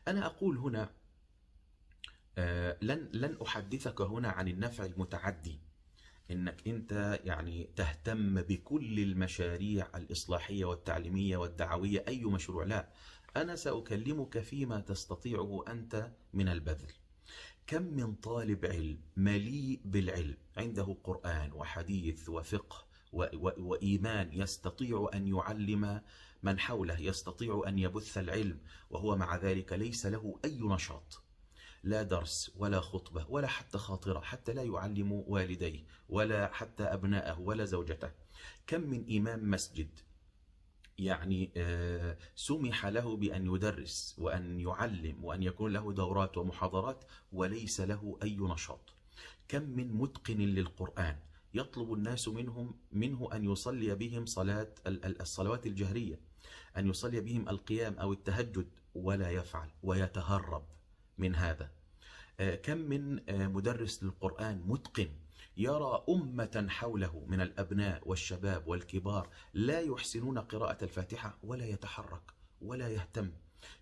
أنا أقول هنا لن أحدثك هنا عن النفع المتعدي، إنك أنت يعني تهتم بكل المشاريع الإصلاحية والتعليمية والدعوية، أي مشروع، لا. أنا سأكلمك فيما تستطيعه أنت من البذل. كم من طالب علم مليء بالعلم، عنده قرآن وحديث وفقه وإيمان، يستطيع أن يعلم من حوله، يستطيع أن يبث العلم، وهو مع ذلك ليس له أي نشاط، لا درس ولا خطبة ولا حتى خاطرة، حتى لا يعلم والديه ولا حتى أبناءه ولا زوجته. كم من إمام مسجد يعني سمح له بأن يدرس وأن يعلم وأن يكون له دورات ومحاضرات وليس له أي نشاط. كم من متقن للقرآن يطلب الناس منه أن يصلي بهم الصلوات الجهرية، أن يصلي بهم القيام أو التهجد، ولا يفعل ويتهرب من هذا. كم من مدرس للقرآن متقن يرى أمة حوله من الأبناء والشباب والكبار لا يحسنون قراءة الفاتحة ولا يتحرك ولا يهتم.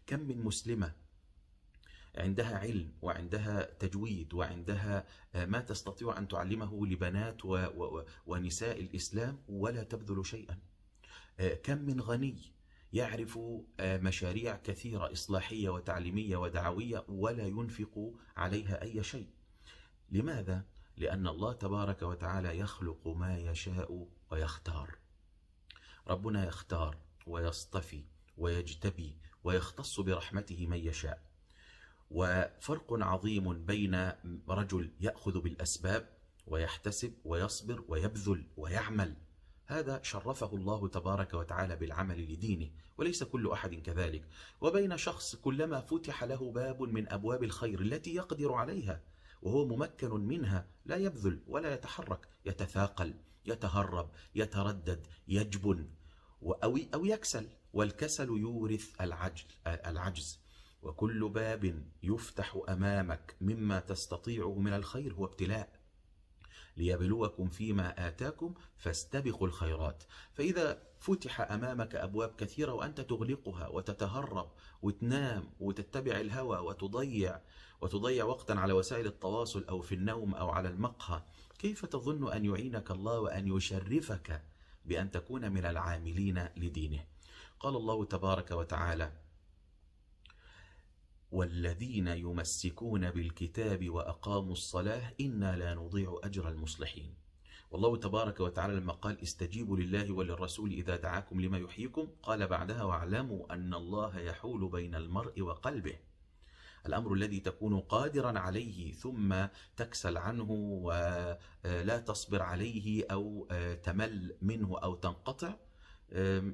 كم من مسلمة عندها علم وعندها تجويد وعندها ما تستطيع أن تعلمه لبنات ونساء الإسلام ولا تبذل شيئا. كم من غني يعرف مشاريع كثيرة إصلاحية وتعليمية ودعوية ولا ينفق عليها أي شيء. لماذا؟ لأن الله تبارك وتعالى يخلق ما يشاء ويختار. ربنا يختار ويصطفي ويجتبي ويختص برحمته من يشاء. وفرق عظيم بين رجل يأخذ بالأسباب ويحتسب ويصبر ويبذل ويعمل، هذا شرفه الله تبارك وتعالى بالعمل لدينه، وليس كل أحد كذلك، وبين شخص كلما فتح له باب من أبواب الخير التي يقدر عليها وهو ممكن منها لا يبذل ولا يتحرك، يتثاقل، يتهرب، يتردد، يجبن أو يكسل، والكسل يورث العجز. وكل باب يفتح أمامك مما تستطيعه من الخير هو ابتلاء، ليبلوكم فيما آتاكم فاستبقوا الخيرات. فإذا فتح أمامك أبواب كثيرة وأنت تغلقها وتتهرب وتنام وتتبع الهوى وتضيع وقتا على وسائل التواصل أو في النوم أو على المقهى، كيف تظن أن يعينك الله وأن يشرفك بأن تكون من العاملين لدينه؟ قال الله تبارك وتعالى: والذين يمسكون بالكتاب وأقاموا الصلاة إنا لا نضيع أجر المصلحين. والله تبارك وتعالى لما قال استجيبوا لله وللرسول إذا دعاكم لما يحييكم، قال بعدها: واعلموا أن الله يحول بين المرء وقلبه. الأمر الذي تكون قادرا عليه ثم تكسل عنه ولا تصبر عليه أو تمل منه أو تنقطع،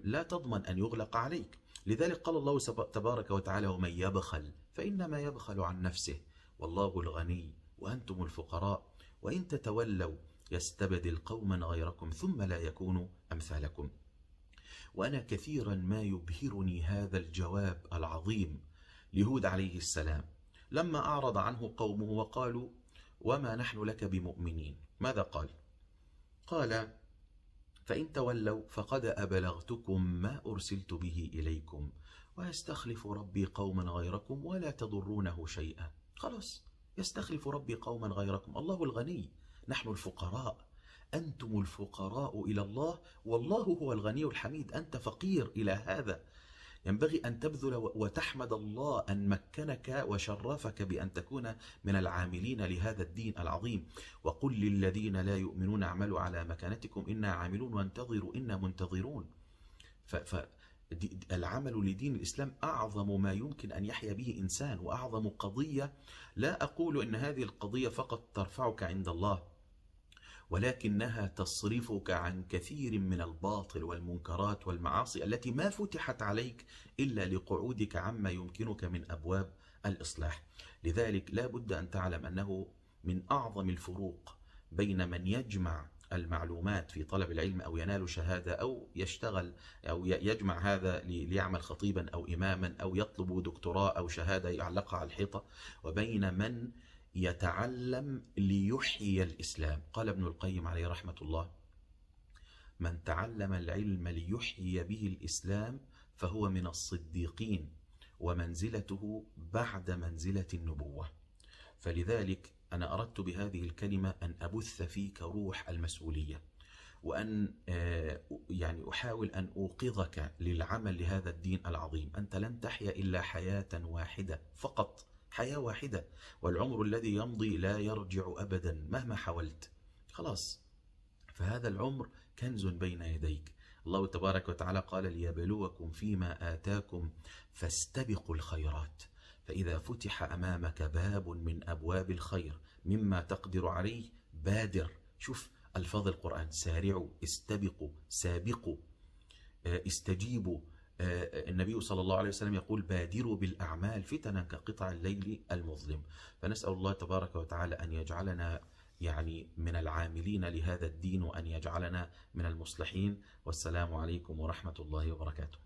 لا تضمن أن يغلق عليك. لذلك قال الله تبارك وتعالى: ومن يبخل فإنما يبخل عن نفسه والله الغني وأنتم الفقراء وإن تتولوا يستبدل قوما غيركم ثم لا يكونوا أمثالكم. وأنا كثيرا ما يبهرني هذا الجواب العظيم لهود عليه السلام لما أعرض عنه قومه وقالوا: وما نحن لك بمؤمنين. ماذا قال؟ قال: فإن تولوا فقد أبلغتكم ما أرسلت به إليكم ويستخلف ربي قوما غيركم ولا تضرونه شيئا. خلاص، يستخلف ربي قوما غيركم. الله الغني، نحن الفقراء، أنتم الفقراء إلى الله والله هو الغني الحميد. أنت فقير إلى هذا، ينبغي أن تبذل وتحمد الله أن مكنك وشرفك بأن تكون من العاملين لهذا الدين العظيم. وقل للذين لا يؤمنون اعملوا على مكانتكم إنا عاملون وانتظروا إنا منتظرون. فالعمل لدين الإسلام أعظم ما يمكن أن يحيا به إنسان، وأعظم قضية. لا أقول إن هذه القضية فقط ترفعك عند الله، ولكنها تصرفك عن كثير من الباطل والمنكرات والمعاصي التي ما فتحت عليك إلا لقعودك عما يمكنك من أبواب الإصلاح. لذلك لا بد أن تعلم أنه من أعظم الفروق بين من يجمع المعلومات في طلب العلم أو ينال شهادة أو يشتغل أو يجمع هذا ليعمل خطيبا أو إماما أو يطلب دكتوراه أو شهادة يعلقها على الحيطة، وبين من يتعلم ليحيي الإسلام. قال ابن القيم عليه رحمة الله: من تعلم العلم ليحيي به الإسلام فهو من الصديقين ومنزلته بعد منزلة النبوة. فلذلك أنا أردت بهذه الكلمة أن أبث فيك روح المسؤولية، وأن يعني أحاول أن أوقظك للعمل لهذا الدين العظيم. أنت لن تحيا إلا حياة واحدة فقط، حياة واحدة، والعمر الذي يمضي لا يرجع أبدا مهما حاولت، خلاص. فهذا العمر كنز بين يديك. الله تبارك وتعالى قال: ليبلوكم فيما آتاكم فاستبقوا الخيرات. فإذا فتح أمامك باب من أبواب الخير مما تقدر عليه بادر. شوف ألفاظ القرآن: سارعوا، استبقوا، سابقوا، استجيبوا. النبي صلى الله عليه وسلم يقول: بادروا بالأعمال فتنا كقطع الليل المظلم. فنسأل الله تبارك وتعالى أن يجعلنا يعني من العاملين لهذا الدين، وأن يجعلنا من المصلحين. والسلام عليكم ورحمة الله وبركاته.